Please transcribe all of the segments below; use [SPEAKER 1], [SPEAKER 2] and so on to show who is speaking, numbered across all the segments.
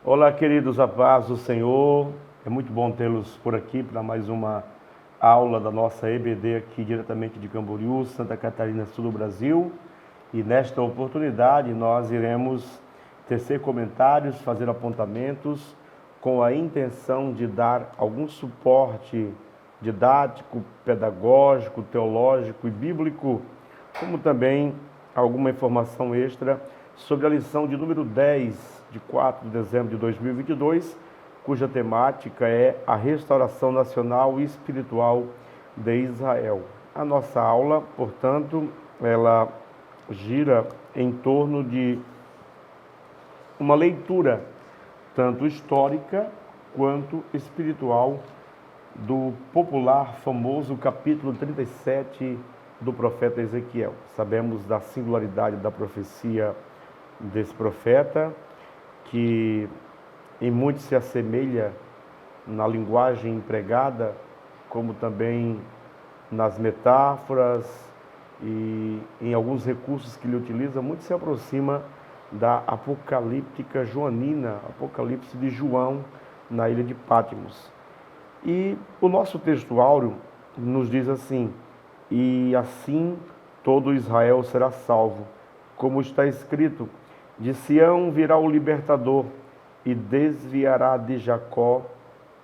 [SPEAKER 1] Olá, queridos, a paz do Senhor. É muito bom tê-los por aqui para mais uma aula da nossa EBD aqui diretamente de Camboriú, Santa Catarina, sul do Brasil. E nesta oportunidade nós iremos tecer comentários, fazer apontamentos com a intenção de dar algum suporte didático, pedagógico, teológico e bíblico, como também alguma informação extra sobre a lição de número 10, de 4 de dezembro de 2022, cuja temática é a restauração nacional e espiritual de Israel. A nossa aula, portanto, ela gira em torno de uma leitura tanto histórica quanto espiritual do popular, famoso capítulo 37 do profeta Ezequiel. Sabemos da singularidade da profecia desse profeta, que em muito se assemelha na linguagem empregada, como também nas metáforas e em alguns recursos que ele utiliza, muito se aproxima da apocalíptica joanina, Apocalipse de João na ilha de Patmos. E o nosso texto áureo nos diz assim: e assim todo Israel será salvo, como está escrito, de Sião virá o libertador e desviará de Jacó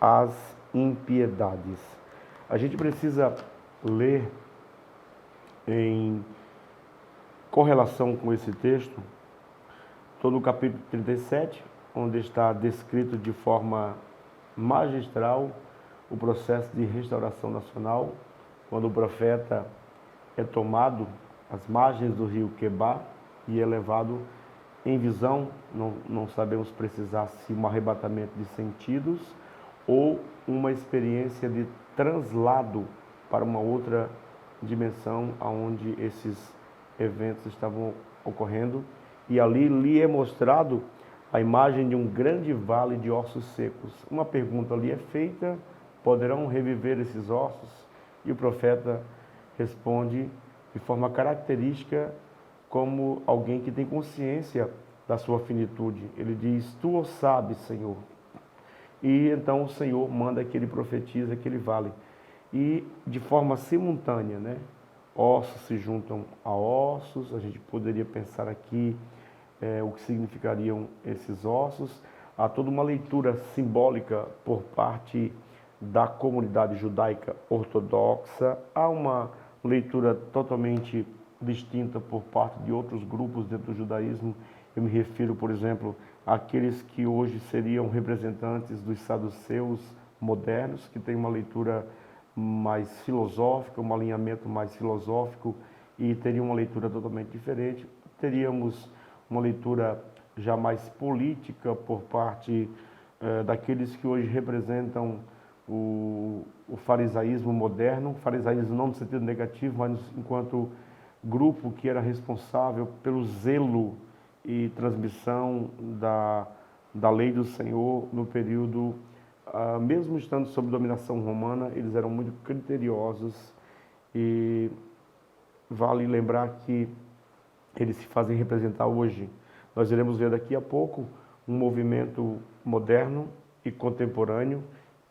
[SPEAKER 1] as impiedades. A gente precisa ler em correlação com esse texto todo o capítulo 37, onde está descrito de forma magistral o processo de restauração nacional, quando o profeta é tomado às margens do rio Quebar e é levado em visão, não sabemos precisar se um arrebatamento de sentidos ou uma experiência de translado para uma outra dimensão onde esses eventos estavam ocorrendo, e ali lhe é mostrado a imagem de um grande vale de ossos secos. Uma pergunta ali é feita: poderão reviver esses ossos? E o profeta responde de forma característica, como alguém que tem consciência da sua finitude. Ele diz: tu o sabes, Senhor. E então o Senhor manda que ele profetize aquele vale. E de forma simultânea, né? Ossos se juntam a ossos. A gente poderia pensar aqui o que significariam esses ossos. Há toda uma leitura simbólica por parte da comunidade judaica ortodoxa. Há uma leitura totalmente distinta por parte de outros grupos dentro do judaísmo. Eu me refiro, por exemplo, àqueles que hoje seriam representantes dos saduceus modernos, que têm uma leitura mais filosófica, um alinhamento mais filosófico, e teriam uma leitura totalmente diferente. Teríamos uma leitura já mais política por parte daqueles que hoje representam o farisaísmo moderno, farisaísmo não no sentido negativo, mas enquanto grupo que era responsável pelo zelo e transmissão da lei do Senhor no período, mesmo estando sob dominação romana, eles eram muito criteriosos, e vale lembrar que eles se fazem representar hoje. Nós iremos ver daqui a pouco um movimento moderno e contemporâneo,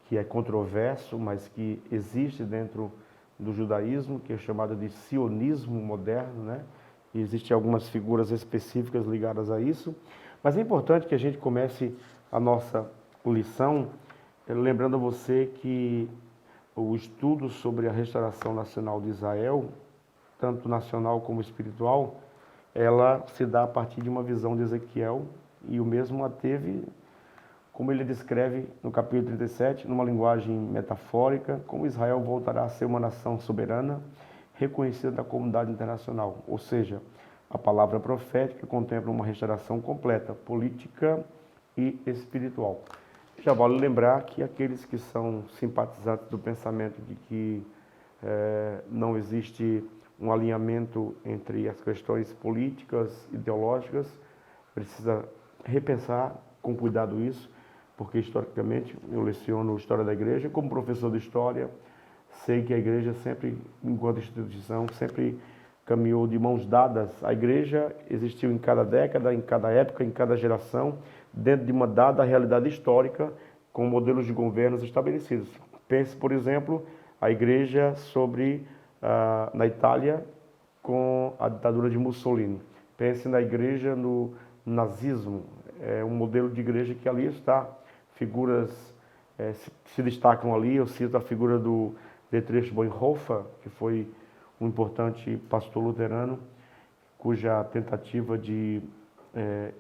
[SPEAKER 1] que é controverso, mas que existe dentro do judaísmo, que é chamado de sionismo moderno, né? E existem algumas figuras específicas ligadas a isso. Mas é importante que a gente comece a nossa lição lembrando a você que o estudo sobre a restauração nacional de Israel, tanto nacional como espiritual, ela se dá a partir de uma visão de Ezequiel, e o mesmo a teve, como ele descreve no capítulo 37, numa linguagem metafórica, como Israel voltará a ser uma nação soberana, reconhecida da comunidade internacional. Ou seja, a palavra profética contempla uma restauração completa, política e espiritual. Já vale lembrar que aqueles que são simpatizantes do pensamento de que não existe um alinhamento entre as questões políticas, ideológicas, precisa repensar com cuidado isso, porque historicamente eu leciono História da Igreja. Como professor de História, sei que a Igreja sempre, enquanto instituição, sempre caminhou de mãos dadas. A igreja existiu em cada década, em cada época, em cada geração, dentro de uma dada realidade histórica, com modelos de governos estabelecidos. Pense, por exemplo, a igreja na Itália com a ditadura de Mussolini. Pense na igreja no nazismo, é um modelo de igreja que ali está. Figuras se destacam ali. Eu cito a figura do Dietrich Bonhoeffer, que foi um importante pastor luterano, cuja tentativa de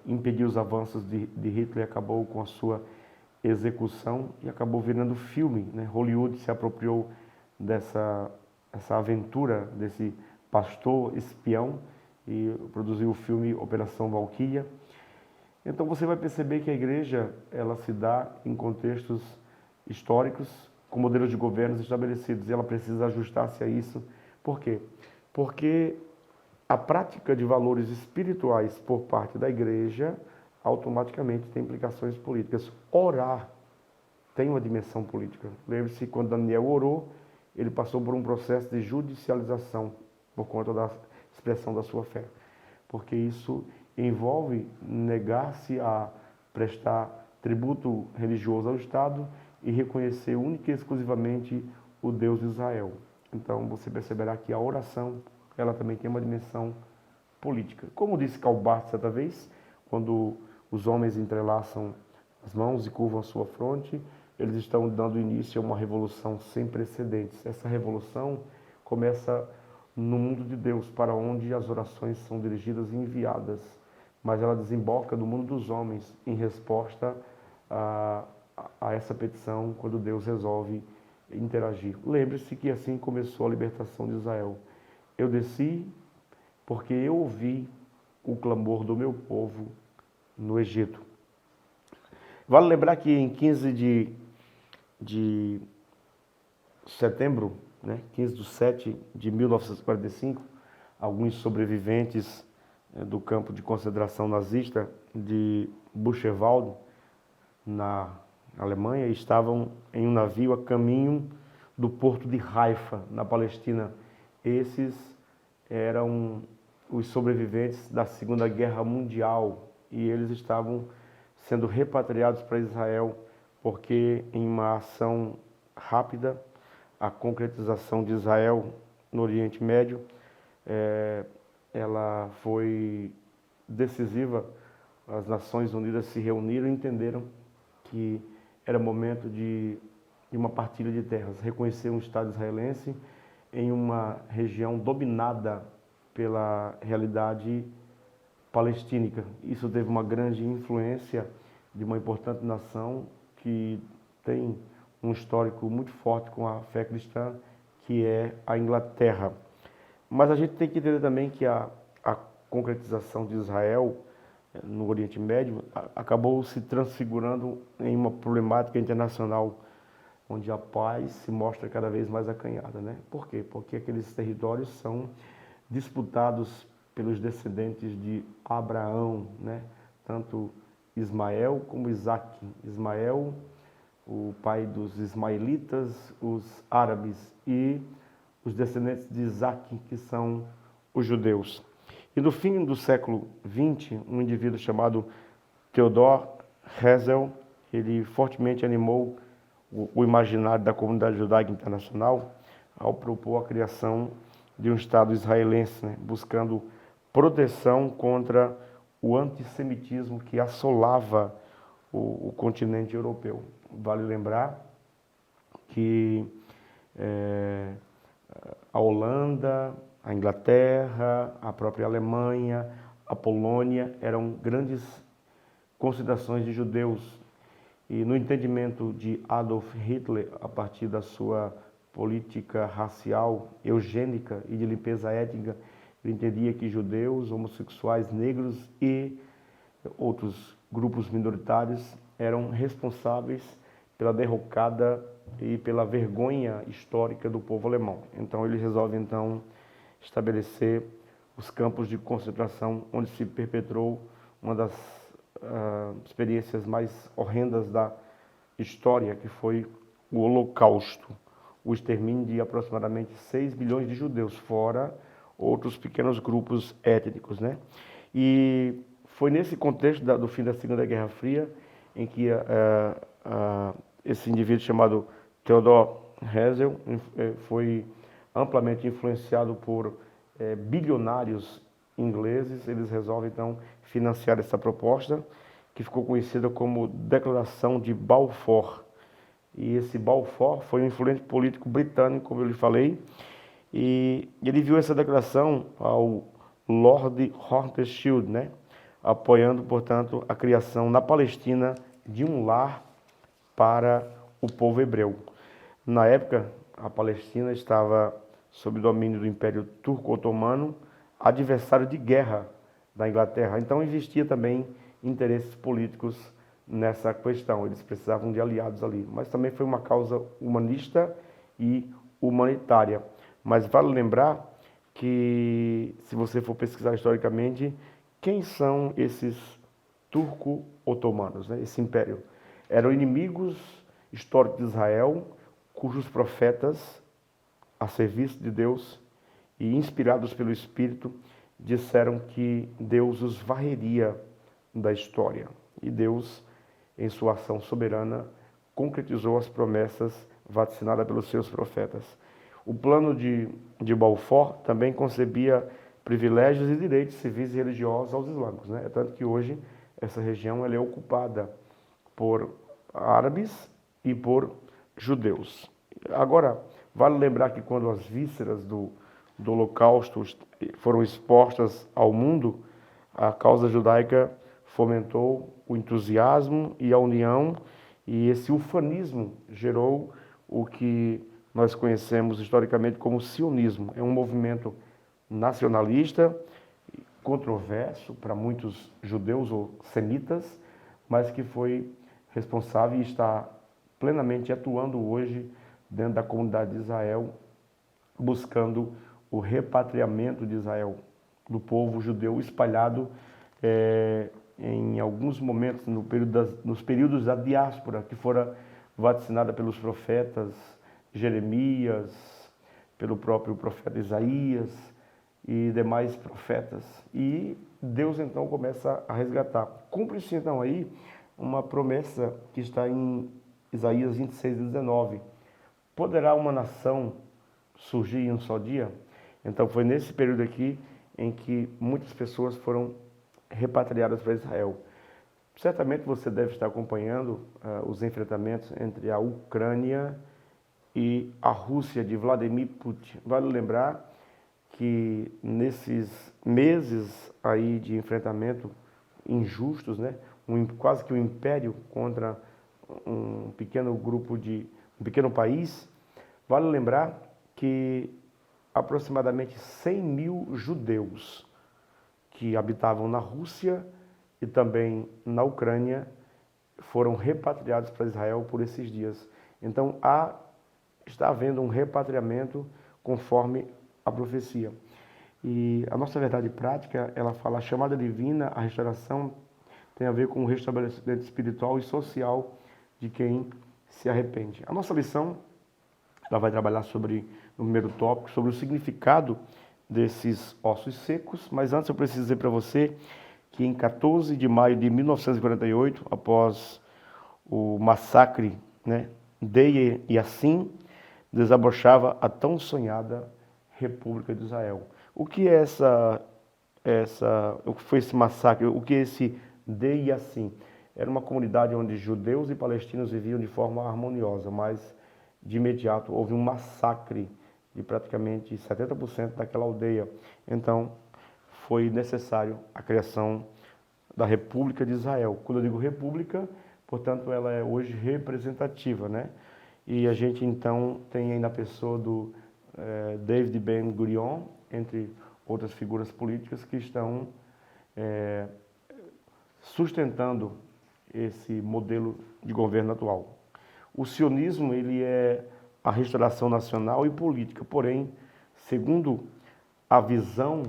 [SPEAKER 1] impedir os avanços de Hitler acabou com a sua execução e acabou virando filme, né? Hollywood se apropriou essa aventura desse pastor espião e produziu o filme Operação Valquíria. Então você vai perceber que a igreja ela se dá em contextos históricos, com modelos de governos estabelecidos, e ela precisa ajustar-se a isso. Por quê? Porque a prática de valores espirituais por parte da igreja automaticamente tem implicações políticas. Orar tem uma dimensão política. Lembre-se, quando Daniel orou, ele passou por um processo de judicialização por conta da expressão da sua fé. Porque isso envolve negar-se a prestar tributo religioso ao Estado e reconhecer única e exclusivamente o Deus de Israel. Então você perceberá que a oração ela também tem uma dimensão política. Como disse Karl Barth certa vez, quando os homens entrelaçam as mãos e curvam a sua fronte, eles estão dando início a uma revolução sem precedentes. Essa revolução começa no mundo de Deus, para onde as orações são dirigidas e enviadas, mas ela desemboca no mundo dos homens em resposta a essa petição, quando Deus resolve interagir. Lembre-se que assim começou a libertação de Israel. Eu desci porque eu ouvi o clamor do meu povo no Egito. Vale lembrar que em 15 de setembro, 15/7/1945, alguns sobreviventes do campo de concentração nazista de Buchenwald, na Alemanha, estavam em um navio a caminho do porto de Haifa, na Palestina. Esses eram os sobreviventes da Segunda Guerra Mundial e eles estavam sendo repatriados para Israel, porque em uma ação rápida, a concretização de Israel no Oriente Médio, ela foi decisiva. As Nações Unidas se reuniram e entenderam que era momento de uma partilha de terras, reconhecer um Estado israelense em uma região dominada pela realidade palestínica. Isso teve uma grande influência de uma importante nação que tem um histórico muito forte com a fé cristã, que é a Inglaterra. Mas a gente tem que entender também que a concretização de Israel no Oriente Médio acabou se transfigurando em uma problemática internacional, onde a paz se mostra cada vez mais acanhada, né? Por quê? Porque aqueles territórios são disputados pelos descendentes de Abraão, né? Tanto Ismael como Isaque. Ismael, o pai dos ismaelitas, os árabes, e os descendentes de Isaque, que são os judeus. E no fim do século XX, um indivíduo chamado Theodor Herzl, ele fortemente animou o imaginário da comunidade judaica internacional ao propor a criação de um Estado israelense, né, buscando proteção contra o antissemitismo que assolava o continente europeu. Vale lembrar que a Holanda, a Inglaterra, a própria Alemanha, a Polônia eram grandes concentrações de judeus. E no entendimento de Adolf Hitler, a partir da sua política racial, eugênica e de limpeza étnica, ele entendia que judeus, homossexuais, negros e outros grupos minoritários eram responsáveis pela derrocada e pela vergonha histórica do povo alemão. Então ele resolve estabelecer os campos de concentração onde se perpetrou uma das experiências mais horrendas da história, que foi o Holocausto, o extermínio de aproximadamente 6 milhões de judeus, fora outros pequenos grupos étnicos, né? E foi nesse contexto do fim da Segunda Guerra Fria em que esse indivíduo chamado Theodor Herzl foi amplamente influenciado por bilionários ingleses. Eles resolvem então financiar essa proposta, que ficou conhecida como Declaração de Balfour. E esse Balfour foi um influente político britânico, como eu lhe falei, e ele viu essa declaração ao Lord Rothschild, né, apoiando, portanto, a criação na Palestina de um lar para o povo hebreu. Na época, a Palestina estava sob domínio do Império Turco-Otomano, adversário de guerra da Inglaterra. Então existia também interesses políticos nessa questão. Eles precisavam de aliados ali. Mas também foi uma causa humanista e humanitária. Mas vale lembrar que, se você for pesquisar historicamente, quem são esses turco-otomanos, né? Esse império? Eram inimigos históricos de Israel, cujos profetas, a serviço de Deus e inspirados pelo Espírito, disseram que Deus os varreria da história. E Deus, em sua ação soberana, concretizou as promessas vaticinadas pelos seus profetas. O plano de Balfour também concebia privilégios e direitos civis e religiosos aos islâmicos, né? É tanto que hoje essa região ela é ocupada por árabes e por judeus. Agora, vale lembrar que quando as vísceras do Holocausto foram expostas ao mundo, a causa judaica fomentou o entusiasmo e a união, e esse ufanismo gerou o que nós conhecemos historicamente como sionismo. É um movimento nacionalista, controverso para muitos judeus ou semitas, mas que foi responsável e está plenamente atuando hoje dentro da comunidade de Israel, buscando o repatriamento de Israel, do povo judeu espalhado em alguns momentos nos períodos da diáspora, que fora vaticinada pelos profetas Jeremias, pelo próprio profeta Isaías e demais profetas. E Deus então começa a resgatar. Cumpre-se então aí uma promessa que está em Isaías 26:19. Poderá uma nação surgir em um só dia? Então foi nesse período aqui em que muitas pessoas foram repatriadas para Israel. Certamente você deve estar acompanhando os enfrentamentos entre a Ucrânia e a Rússia de Vladimir Putin. Vale lembrar que nesses meses aí de enfrentamento injustos, né, quase que um império contra um pequeno país, vale lembrar que aproximadamente 100 mil judeus que habitavam na Rússia e também na Ucrânia foram repatriados para Israel por esses dias. Então está havendo um repatriamento conforme a profecia. E a nossa verdade prática, ela fala: a chamada divina, a restauração, tem a ver com o restabelecimento espiritual e social de quem se arrepende. A nossa lição, ela vai trabalhar no primeiro tópico, sobre o significado desses ossos secos, mas antes eu preciso dizer para você que em 14 de maio de 1948, após o massacre, né, Deir Yassin, desabrochava a tão sonhada República de Israel. O que é o que foi esse massacre? O que é esse Deir Yassin? Era uma comunidade onde judeus e palestinos viviam de forma harmoniosa, mas de imediato houve um massacre de praticamente 70% daquela aldeia. Então, foi necessário a criação da República de Israel. Quando eu digo república, portanto, ela é hoje representativa, né? E a gente, então, tem aí na pessoa do David Ben-Gurion, entre outras figuras políticas que estão sustentando esse modelo de governo atual. O sionismo, ele é a restauração nacional e política, porém, segundo a visão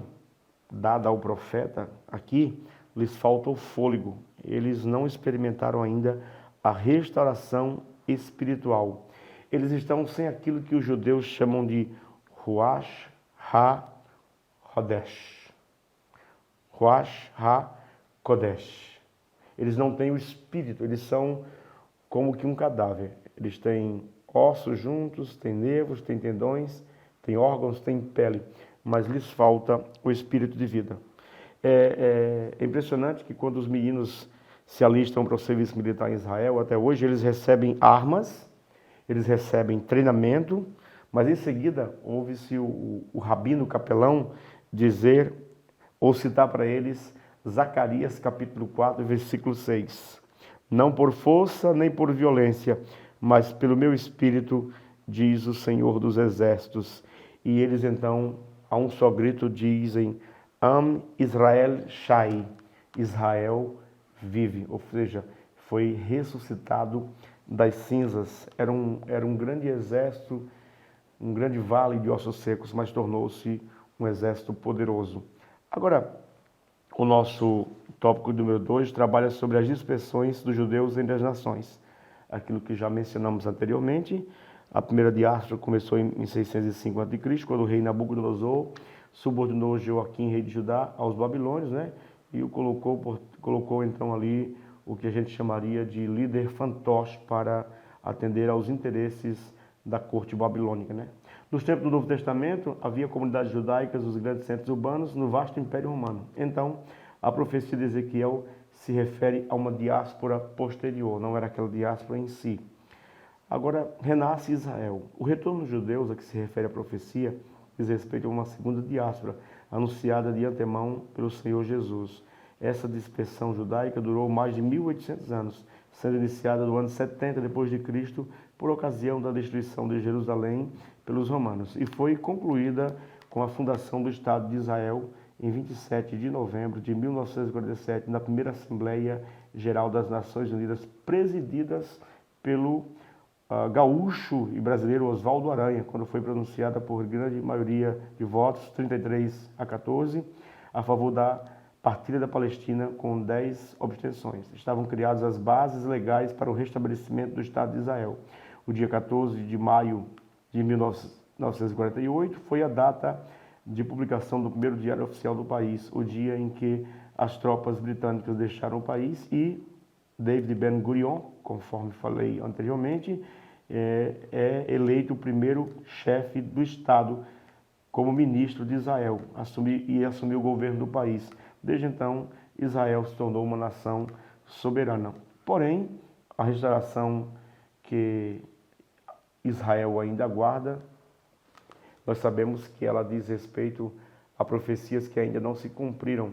[SPEAKER 1] dada ao profeta aqui, lhes falta o fôlego. Eles não experimentaram ainda a restauração espiritual. Eles estão sem aquilo que os judeus chamam de Ruach Hakodesh. Ruach HaKodesh. Eles não têm o espírito, eles são como que um cadáver. Eles têm ossos juntos, têm nervos, têm tendões, têm órgãos, têm pele, mas lhes falta o espírito de vida. É impressionante que quando os meninos se alistam para o serviço militar em Israel, até hoje eles recebem armas, eles recebem treinamento, mas em seguida ouve-se o rabino capelão dizer ou citar para eles Zacarias capítulo 4, versículo 6. Não por força nem por violência, mas pelo meu espírito, diz o Senhor dos Exércitos. E eles então, a um só grito, dizem: Am Israel Shai, Israel vive, ou seja, foi ressuscitado das cinzas. Era um grande exército, um grande vale de ossos secos, mas tornou-se um exército poderoso. Agora, o nosso tópico número 2 trabalha sobre as dispersões dos judeus entre as nações. Aquilo que já mencionamos anteriormente, a primeira diáspora começou em 605 a.C., quando o rei Nabucodonosor subordinou Joaquim, rei de Judá, aos babilônios, né? E o colocou então ali o que a gente chamaria de líder fantoche para atender aos interesses da corte babilônica, né? Nos tempos do Novo Testamento, havia comunidades judaicas, os grandes centros urbanos, no vasto Império Romano. Então, a profecia de Ezequiel se refere a uma diáspora posterior, não era aquela diáspora em si. Agora, renasce Israel. O retorno dos judeus, a que se refere a profecia, diz respeito a uma segunda diáspora, anunciada de antemão pelo Senhor Jesus. Essa dispersão judaica durou mais de 1800 anos, sendo iniciada no ano 70 d.C., por ocasião da destruição de Jerusalém pelos romanos, e foi concluída com a fundação do Estado de Israel em 27 de novembro de 1947, na primeira Assembleia Geral das Nações Unidas, presididas pelo gaúcho e brasileiro Oswaldo Aranha, quando foi pronunciada por grande maioria de votos, 33 a 14, a favor da partilha da Palestina, com 10 abstenções. Estavam criadas as bases legais para o restabelecimento do Estado de Israel. O dia 14 de maio de 1948 foi a data de publicação do primeiro diário oficial do país, o dia em que as tropas britânicas deixaram o país e David Ben-Gurion, conforme falei anteriormente, é eleito o primeiro chefe do Estado como ministro de Israel assumiu o governo do país. Desde então, Israel se tornou uma nação soberana. Porém, a restauração que Israel ainda aguarda, nós sabemos que ela diz respeito a profecias que ainda não se cumpriram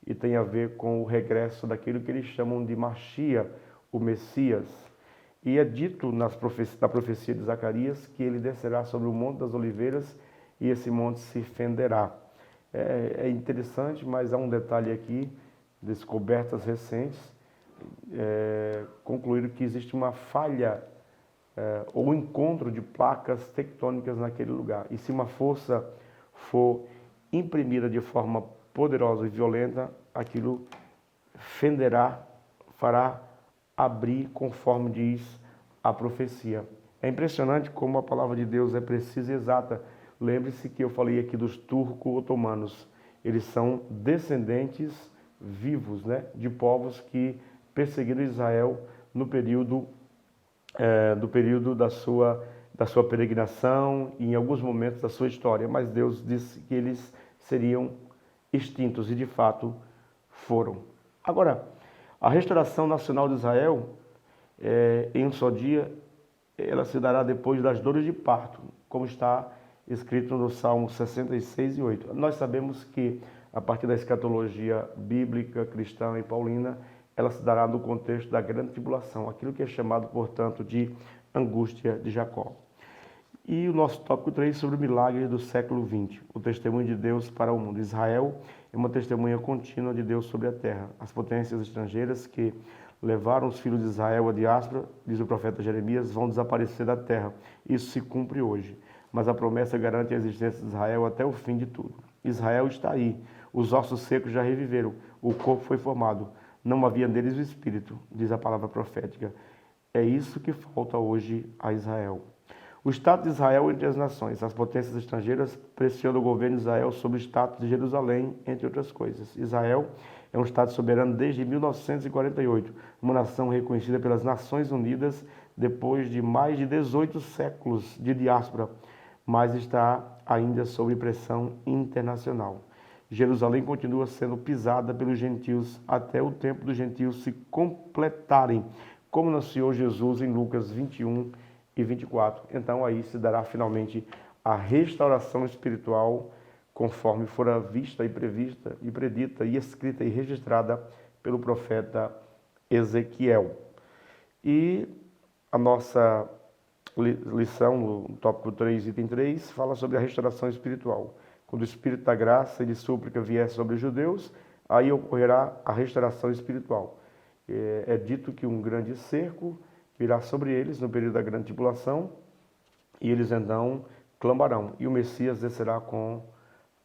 [SPEAKER 1] e tem a ver com o regresso daquilo que eles chamam de Machia, o Messias. E é dito na profecia de Zacarias que ele descerá sobre o Monte das Oliveiras e esse monte se fenderá. É interessante, mas há um detalhe aqui, descobertas recentes, concluíram que existe uma falha ou encontro de placas tectônicas naquele lugar. E se uma força for imprimida de forma poderosa e violenta, aquilo fenderá, fará abrir conforme diz a profecia. É impressionante como a palavra de Deus é precisa e exata. Lembre-se que eu falei aqui dos turco-otomanos. Eles são descendentes vivos, né, de povos que perseguiram Israel no período da sua peregrinação e em alguns momentos da sua história, mas Deus disse que eles seriam extintos e de fato foram. Agora, a restauração nacional de Israel, em um só dia, ela se dará depois das dores de parto, como está escrito no Salmo 66 e 8. Nós sabemos que, a partir da escatologia bíblica, cristã e paulina, ela se dará no contexto da grande tribulação, aquilo que é chamado, portanto, de angústia de Jacó. E o nosso tópico 3 sobre o milagre do século XX, o testemunho de Deus para o mundo. Israel é uma testemunha contínua de Deus sobre a terra. As potências estrangeiras que levaram os filhos de Israel à diáspora, diz o profeta Jeremias, vão desaparecer da terra. Isso se cumpre hoje, mas a promessa garante a existência de Israel até o fim de tudo. Israel está aí, os ossos secos já reviveram, o corpo foi formado. Não havia neles o Espírito, diz a palavra profética. É isso que falta hoje a Israel. O Estado de Israel entre as nações. As potências estrangeiras pressionam o governo de Israel sobre o status de Jerusalém, entre outras coisas. Israel é um Estado soberano desde 1948, uma nação reconhecida pelas Nações Unidas depois de mais de 18 séculos de diáspora, mas está ainda sob pressão internacional. Jerusalém continua sendo pisada pelos gentios até o tempo dos gentios se completarem, como anunciou Jesus em Lucas 21 e 24. Então aí se dará finalmente a restauração espiritual, conforme fora vista e prevista e predita e escrita e registrada pelo profeta Ezequiel. E a nossa lição, no tópico 3, item 3, fala sobre a restauração espiritual. Quando o Espírito da graça e de súplica vier sobre os judeus, aí ocorrerá a restauração espiritual. É dito que um grande cerco virá sobre eles no período da grande tribulação, e eles então clamarão, e o Messias descerá com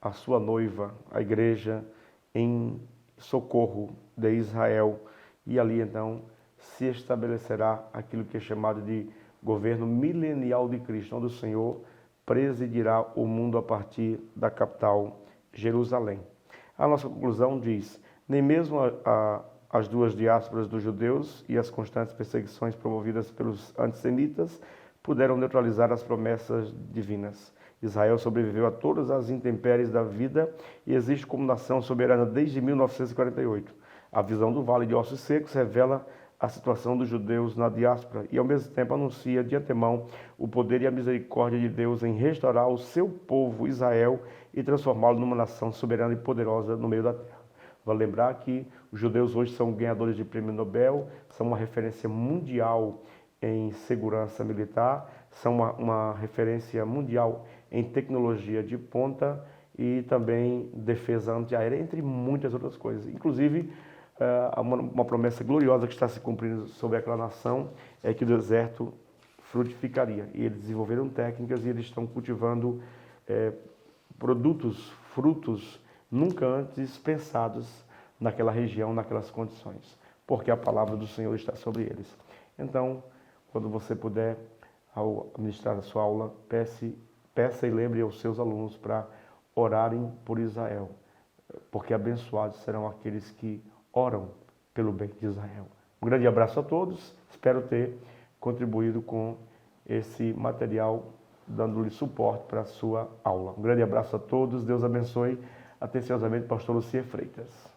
[SPEAKER 1] a sua noiva, a igreja, em socorro de Israel, e ali então se estabelecerá aquilo que é chamado de governo milenial de Cristo, onde o Senhor presidirá o mundo a partir da capital, Jerusalém. A nossa conclusão diz, nem mesmo as duas diásporas dos judeus e as constantes perseguições promovidas pelos antissemitas puderam neutralizar as promessas divinas. Israel sobreviveu a todas as intempéries da vida e existe como nação soberana desde 1948. A visão do Vale de Ossos Secos revela a situação dos judeus na diáspora e, ao mesmo tempo, anuncia de antemão o poder e a misericórdia de Deus em restaurar o seu povo, Israel, e transformá-lo numa nação soberana e poderosa no meio da terra. Vale lembrar que os judeus hoje são ganhadores de prêmio Nobel, são uma referência mundial em segurança militar, são uma referência mundial em tecnologia de ponta e também defesa antiaérea, entre muitas outras coisas. Inclusive, uma promessa gloriosa que está se cumprindo sobre aquela nação é que o deserto frutificaria. E eles desenvolveram técnicas e eles estão cultivando produtos, frutos nunca antes pensados naquela região, naquelas condições, porque a palavra do Senhor está sobre eles. Então, quando você puder, ao ministrar a sua aula, peça e lembre aos seus alunos para orarem por Israel, porque abençoados serão aqueles que oram pelo bem de Israel. Um grande abraço a todos, espero ter contribuído com esse material, dando-lhe suporte para a sua aula. Um grande abraço a todos, Deus abençoe. Atenciosamente, pastor Lucier Freitas.